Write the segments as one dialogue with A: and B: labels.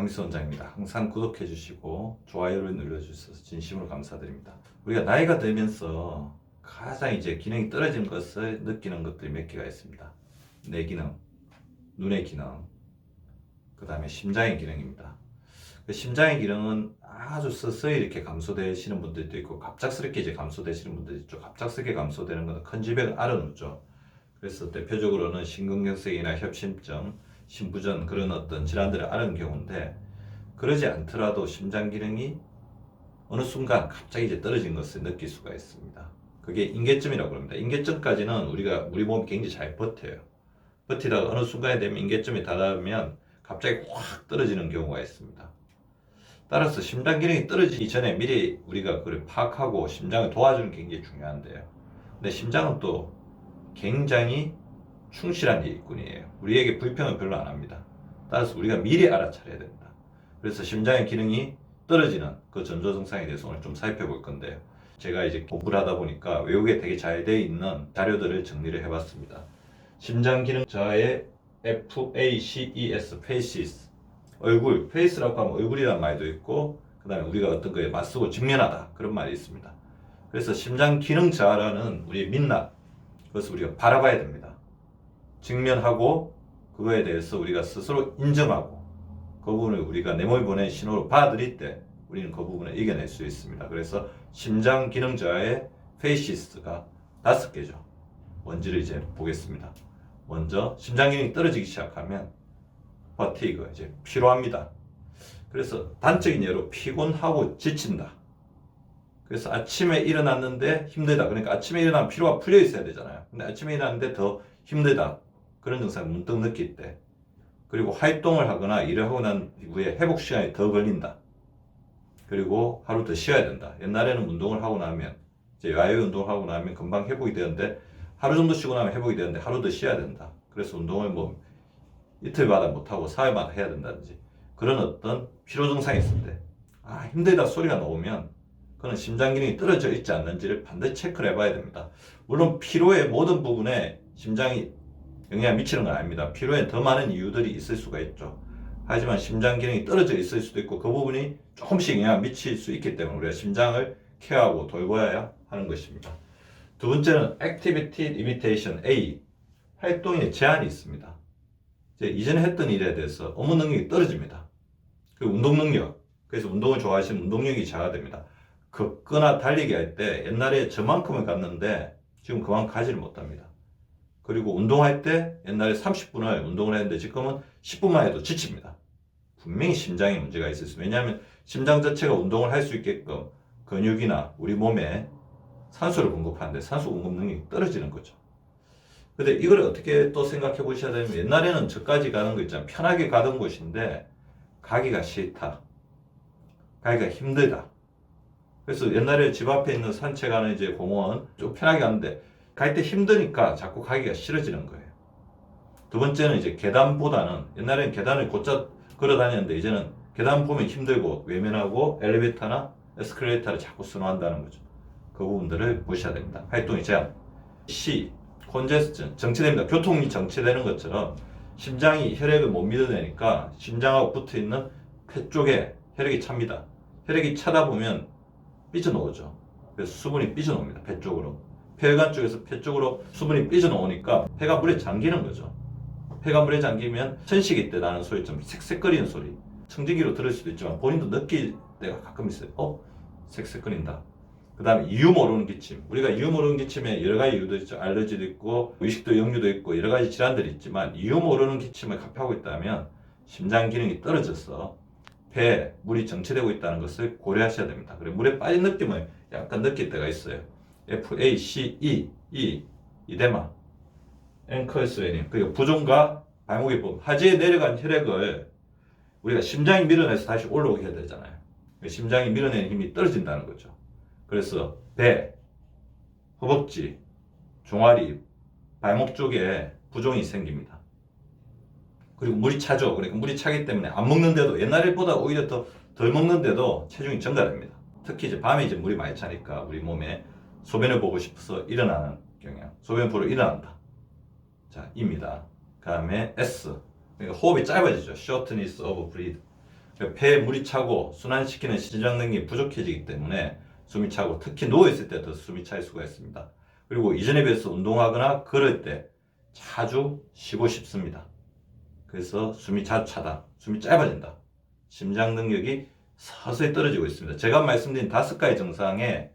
A: 강미수 원장입니다. 항상 구독해 주시고 좋아요를 눌러주셔서 진심으로 감사드립니다. 우리가 나이가 들면서 가장 이제 기능이 떨어진 것을 느끼는 것들이 몇 개가 있습니다. 뇌 기능, 눈의 기능, 그 다음에 심장의 기능입니다. 그 심장의 기능은 아주 서서히 이렇게 감소되시는 분들도 있고 갑작스럽게 이제 감소되시는 분들도 있죠. 갑작스럽게 감소되는 것은 큰 질병을 앓아놓죠. 그래서 대표적으로는 심근경색이나 협심증, 심부전 그런 어떤 질환들을 앓은 경우인데, 그러지 않더라도 심장 기능이 어느 순간 갑자기 이제 떨어진 것을 느낄 수가 있습니다. 그게 인계점이라고 합니다. 인계점까지는 우리 몸이 굉장히 잘 버텨요. 버티다가 어느 순간에 되면 인계점이 닿으면 갑자기 확 떨어지는 경우가 있습니다. 따라서 심장 기능이 떨어지기 전에 미리 우리가 그걸 파악하고 심장을 도와주는 게 굉장히 중요한데요. 근데 심장은 또 굉장히 충실한 일꾼이에요. 우리에게 불평을 별로 안 합니다. 따라서 우리가 미리 알아차려야 됩니다. 그래서 심장의 기능이 떨어지는 그 전조증상에 대해서 오늘 좀 살펴볼 건데요. 제가 이제 공부를 하다 보니까 외국에 되게 잘 되어 있는 자료들을 정리를 해봤습니다. 심장 기능 저하의 FACES, faces, 얼굴, face라고 하면 얼굴이라는 말도 있고, 그 다음에 우리가 어떤 거에 맞서고 직면하다 그런 말이 있습니다. 그래서 심장 기능 저하라는 우리의 민낯, 그것을 우리가 바라봐야 됩니다. 직면하고 그거에 대해서 우리가 스스로 인정하고 그 부분을 우리가 내 몸이 보낸 신호로 받아들일 때 우리는 그 부분을 이겨낼 수 있습니다. 그래서 심장 기능 저하의 페이시스가 5개죠. 뭔지를 이제 보겠습니다. 먼저 심장 기능이 떨어지기 시작하면 fatigue, 이제 피로합니다. 그래서 단적인 예로 피곤하고 지친다. 그래서 아침에 일어났는데 힘들다. 그러니까 아침에 일어나면 피로가 풀려 있어야 되잖아요. 근데 아침에 일어났는데 더 힘들다. 그런 증상을 문득 느낄 때. 그리고 활동을 하거나 일을 하고 난 이후에 회복 시간이 더 걸린다. 그리고 하루 더 쉬어야 된다. 옛날에는 운동을 하고 나면, 이제 야외 운동을 하고 나면 금방 회복이 되는데 하루 정도 쉬고 나면 회복이 되는데 하루 더 쉬어야 된다. 그래서 운동을 뭐 이틀마다 못하고 4일마다 해야 된다든지 그런 어떤 피로 증상이 있을 때, 힘들다 소리가 나오면 그는 심장 기능이 떨어져 있지 않는지를 반드시 체크를 해봐야 됩니다. 물론 피로의 모든 부분에 심장이 영향을 미치는 건 아닙니다. 피로에 더 많은 이유들이 있을 수가 있죠. 하지만 심장 기능이 떨어져 있을 수도 있고 그 부분이 조금씩 영향을 미칠 수 있기 때문에 우리가 심장을 케어하고 돌봐야 하는 것입니다. 두 번째는 Activity Limitation A, 활동에 제한이 있습니다. 이전에 했던 일에 대해서 업무 능력이 떨어집니다. 그리고 운동 능력, 그래서 운동을 좋아하시면 운동력이 저하됩니다. 걷거나 달리기 할 때 옛날에 저만큼을 갔는데 지금 그만큼 가지를 못합니다. 그리고 운동할 때 옛날에 30분을 운동을 했는데 지금은 10분만 해도 지칩니다. 분명히 심장에 문제가 있을 수 있습니다. 왜냐하면 심장 자체가 운동을 할 수 있게끔 근육이나 우리 몸에 산소를 공급하는데 산소 공급 능력이 떨어지는 거죠. 근데 이걸 어떻게 또 생각해 보셔야 되면, 옛날에는 저까지 가는 거 있잖아요. 편하게 가던 곳인데 가기가 싫다. 가기가 힘들다. 그래서 옛날에 집 앞에 있는 산책하는 이제 공원 좀 편하게 갔는데 갈 때 힘드니까 자꾸 가기가 싫어지는 거예요. 두 번째는 이제 계단보다는, 옛날에는 계단을 곧잘 걸어 다녔는데 이제는 계단 보면 힘들고 외면하고 엘리베이터나 에스컬레이터를 자꾸 선호한다는 거죠. 그 부분들을 보셔야 됩니다. 활동의 제한. C, 콘제스션, 정체됩니다. 교통이 정체되는 것처럼 심장이 혈액을 못 밀어내니까 심장하고 붙어 있는 폐 쪽에 혈액이 찹니다. 혈액이 차다 보면 삐져나오죠. 그래서 수분이 삐져나옵니다. 폐 쪽으로. 폐혈관 쪽에서 폐 쪽으로 수분이 삐져나오니까 폐가 물에 잠기는 거죠. 폐가 물에 잠기면 천식이 때 나는 소리처럼 색색거리는 소리, 청진기로 들을 수도 있지만 본인도 느낄 때가 가끔 있어요. 색색거린다. 그 다음에 이유 모르는 기침. 우리가 이유 모르는 기침에 여러 가지 이유도 있죠. 알러지도 있고 의식도 역류도 있고 여러 가지 질환들이 있지만, 이유 모르는 기침을 갑하고 있다면 심장 기능이 떨어져서 폐에 물이 정체되고 있다는 것을 고려하셔야 됩니다. 그리고 물에 빠진 느낌을 약간 느낄 때가 있어요. FACE, 이데마, 앵클 스웨닝, 그리고 부종과 발목의 부분, 하지에 내려간 혈액을 우리가 심장이 밀어내서 다시 올라오게 해야 되잖아요. 심장이 밀어내는 힘이 떨어진다는 거죠. 그래서 배, 허벅지, 종아리, 발목 쪽에 부종이 생깁니다. 그리고 물이 차죠. 그러니까 물이 차기 때문에 안 먹는데도, 옛날보다 오히려 더 덜 먹는데도 체중이 증가됩니다. 특히 이제 밤에 이제 물이 많이 차니까 우리 몸에 소변을 보고 싶어서 일어나는 경향, 소변 보러 일어난다. 자, 입니다. 그 다음에 S, 그러니까 호흡이 짧아지죠. Shortness of breath. 그러니까 폐에 물이 차고 순환시키는 심장 능력이 부족해지기 때문에 숨이 차고, 특히 누워있을 때 더 숨이 찰 수가 있습니다. 그리고 이전에 비해서 운동하거나 걸을 때 자주 쉬고 싶습니다. 그래서 숨이 자주 차다, 숨이 짧아진다, 심장 능력이 서서히 떨어지고 있습니다. 제가 말씀드린 5가지 증상에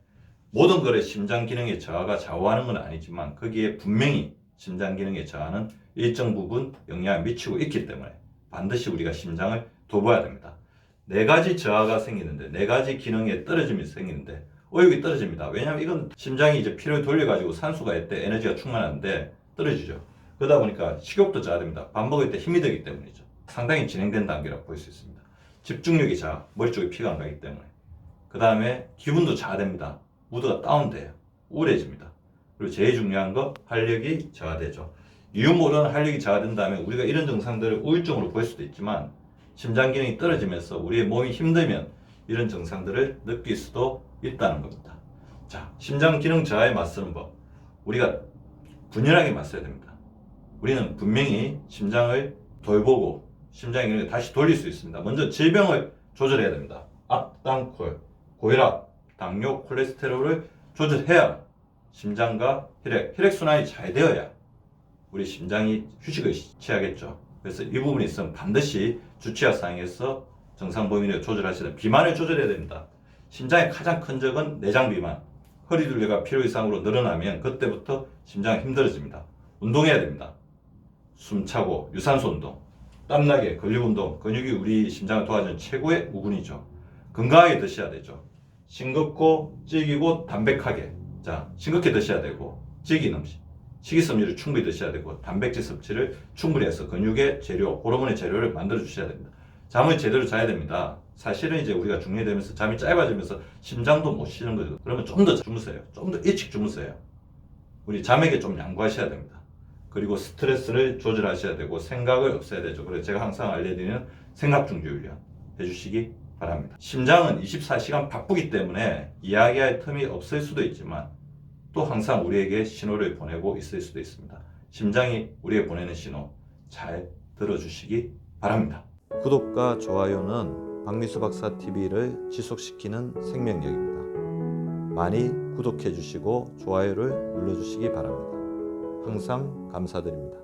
A: 모든 것에 심장 기능의 저하가 좌우하는 건 아니지만 거기에 분명히 심장 기능의 저하는 일정 부분 영향을 미치고 있기 때문에 반드시 우리가 심장을 돌봐야 됩니다. 4가지 저하가 생기는데, 4가지 기능의 떨어짐이 생기는데 여기 떨어집니다. 왜냐하면 이건 심장이 이제 피를 돌려가지고 산소가 있대 에너지가 충만한데 떨어지죠. 그러다 보니까 식욕도 저하됩니다. 밥 먹을 때 힘이 들기 때문이죠. 상당히 진행된 단계라고 볼 수 있습니다. 집중력이 저하, 머리 쪽에 피가 안 가기 때문에. 그 다음에 기분도 저하됩니다. 무드가 다운돼요. 우울해집니다. 그리고 제일 중요한 거, 활력이 저하되죠. 이유 모르는 활력이 저하된다면 우리가 이런 증상들을 우울증으로 볼 수도 있지만, 심장 기능이 떨어지면서 우리의 몸이 힘들면 이런 증상들을 느낄 수도 있다는 겁니다. 자, 심장 기능 저하에 맞서는 법, 우리가 분연하게 맞서야 됩니다. 우리는 분명히 심장을 돌보고 심장 기능을 다시 돌릴 수 있습니다. 먼저 질병을 조절해야 됩니다. 악당콜, 고혈압, 당뇨, 콜레스테롤을 조절해야 심장과 혈액순환이 잘 되어야 우리 심장이 휴식을 취하겠죠. 그래서 이 부분에 있으면 반드시 주치의 사항에서 정상 범위를 조절하셔야 됩니다. 비만을 조절해야 됩니다. 심장의 가장 큰 적은 내장 비만, 허리 둘레가 필요 이상으로 늘어나면 그때부터 심장이 힘들어집니다. 운동해야 됩니다. 숨차고 유산소 운동, 땀나게 근력 운동, 근육이 우리 심장을 도와주는 최고의 우군이죠. 건강하게 드셔야 되죠. 싱겁고 질기고 담백하게, 자, 싱겁게 드셔야 되고 질긴 음식, 식이섬유를 충분히 드셔야 되고 단백질 섭취를 충분히 해서 근육의 재료, 호르몬의 재료를 만들어 주셔야 됩니다. 잠을 제대로 자야 됩니다. 사실은 이제 우리가 중년되면서 잠이 짧아지면서 심장도 못 쉬는 거죠. 그러면 좀 더 주무세요. 좀 더 일찍 주무세요. 우리 잠에게 좀 양보하셔야 됩니다. 그리고 스트레스를 조절하셔야 되고 생각을 없애야 되죠. 그래서 제가 항상 알려드리는 생각중지 훈련 해주시기 바랍니다. 심장은 24시간 바쁘기 때문에 이야기할 틈이 없을 수도 있지만 또 항상 우리에게 신호를 보내고 있을 수도 있습니다. 심장이 우리에게 보내는 신호 잘 들어주시기 바랍니다. 구독과 좋아요는 박미수 박사 TV를 지속시키는 생명력입니다. 많이 구독해 주시고 좋아요를 눌러주시기 바랍니다. 항상 감사드립니다.